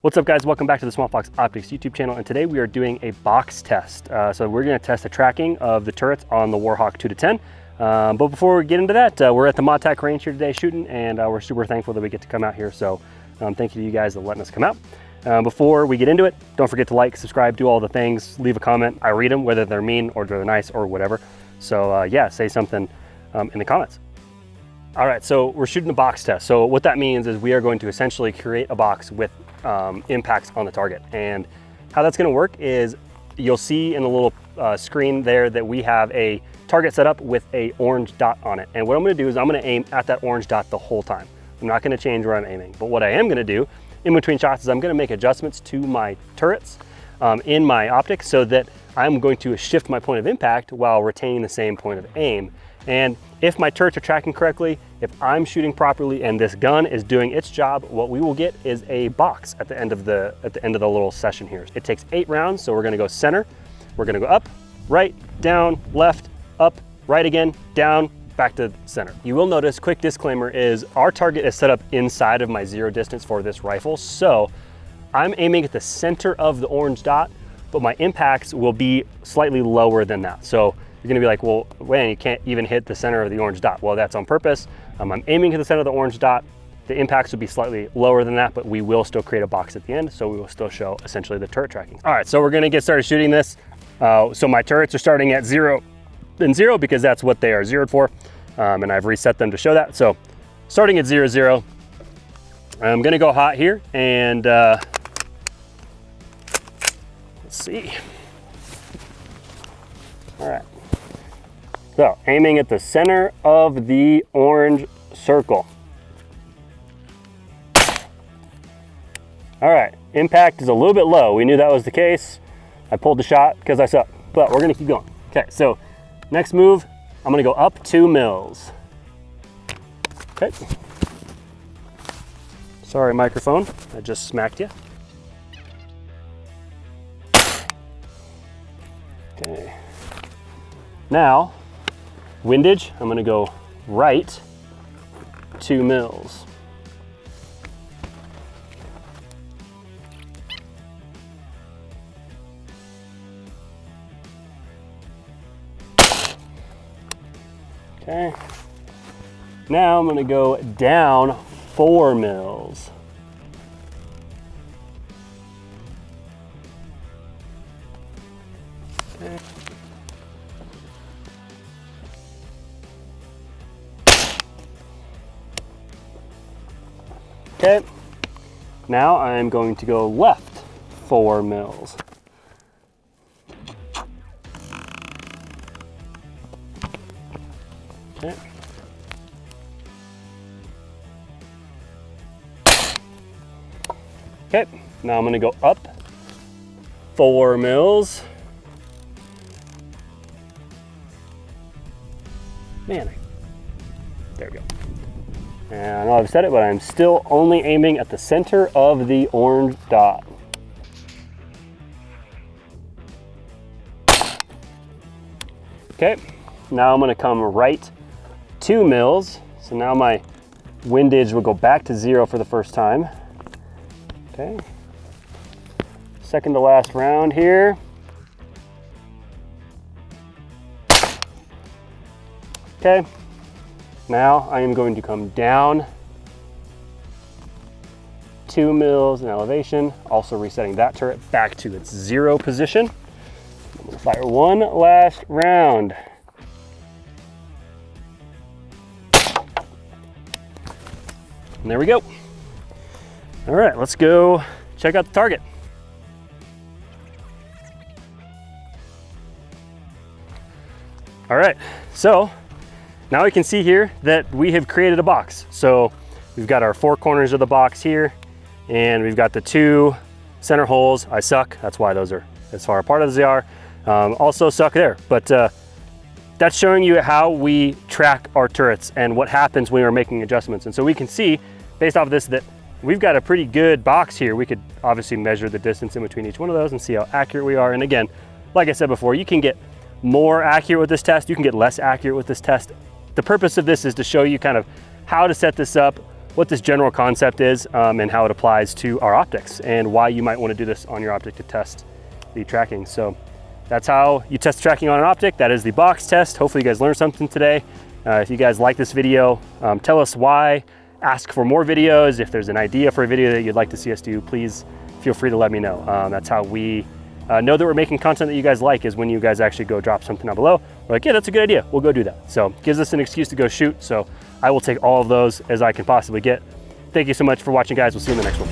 What's up guys, welcome back to the Swampfox Optics YouTube channel, and today we are doing a box test. So we're going to test the tracking of the turrets on the Warhawk 2-10. But before we get into that, we're at the ModTac range here today shooting, and we're super thankful that we get to come out here. So thank you to you guys for letting us come out. Before we get into it, don't forget to like, subscribe, do all the things, leave a comment. I read them, whether they're mean or they're nice or whatever. So yeah, say something in the comments. All right, so we're shooting a box test. So what that means is we are going to essentially create a box with impacts on the target. And how that's gonna work is you'll see in the little screen there that we have a target set up with a orange dot on it. And what I'm gonna do is I'm gonna aim at that orange dot the whole time. I'm not gonna change where I'm aiming. But what I am gonna do in between shots is I'm gonna make adjustments to my turrets in my optics so that I'm going to shift my point of impact while retaining the same point of aim. And if my turrets are tracking correctly, if I'm shooting properly and this gun is doing its job, what we will get is a box at the end of the little session here. It takes 8 rounds, so we're gonna go center. We're gonna go up, right, down, left, up, right again, down, back to center. You will notice, quick disclaimer is our target is set up inside of my zero distance for this rifle. So I'm aiming at the center of the orange dot, but my impacts will be slightly lower than that. So you're gonna be like, well, man, you can't even hit the center of the orange dot. Well, that's on purpose. I'm aiming at the center of the orange dot. The impacts will be slightly lower than that, but we will still create a box at the end, so we will still show essentially the turret tracking. All right, so we're gonna get started shooting this. So my turrets are starting at 0 and 0 because that's what they are zeroed for, and I've reset them to show that. So starting at 0, 0, I'm gonna go hot here, and let's see. All right. So aiming at the center of the orange circle. All right, impact is a little bit low. We knew that was the case. I pulled the shot because I suck, but we're gonna keep going. Okay, so next move, I'm gonna go up 2 mils. Okay. Sorry, microphone, I just smacked you. Okay. Now, windage, I'm gonna go right 2 mils. Okay. Now I'm gonna go down 4 mils. Okay. Okay, now I'm going to go left 4 mils. Okay. Okay, now I'm gonna go up 4 mils. Man, there we go. And I know I've said it, but I'm still only aiming at the center of the orange dot. Okay, now I'm gonna come right 2 mils. So now my windage will go back to 0 for the first time. Okay, second to last round here. Okay. Now I am going to come down 2 mils in elevation, also resetting that turret back to its 0 position. I'm gonna fire one last round. And there we go. All right, let's go check out the target. All right, so now we can see here that we have created a box. So we've got our 4 corners of the box here, and we've got the 2 center holes. I suck, that's why those are as far apart as they are. Also suck there, but that's showing you how we track our turrets and what happens when we're making adjustments. And so we can see, based off of this, that we've got a pretty good box here. We could obviously measure the distance in between each one of those and see how accurate we are. And again, like I said before, you can get more accurate with this test, you can get less accurate with this test. The purpose of this is to show you kind of how to set this up, what this general concept is and how it applies to our optics and why you might want to do this on your optic to test the tracking. So that's how you test tracking on an optic. That is the box test. Hopefully you guys learned something today. If you guys like this video, tell us why, ask for more videos. If there's an idea for a video that you'd like to see us do, please feel free to let me know. That's how we know that we're making content that you guys like, is when you guys actually go drop something down below. We're like, yeah, that's a good idea. We'll go do that. So it gives us an excuse to go shoot. So I will take all of those as I can possibly get. Thank you so much for watching, guys. We'll see you in the next one.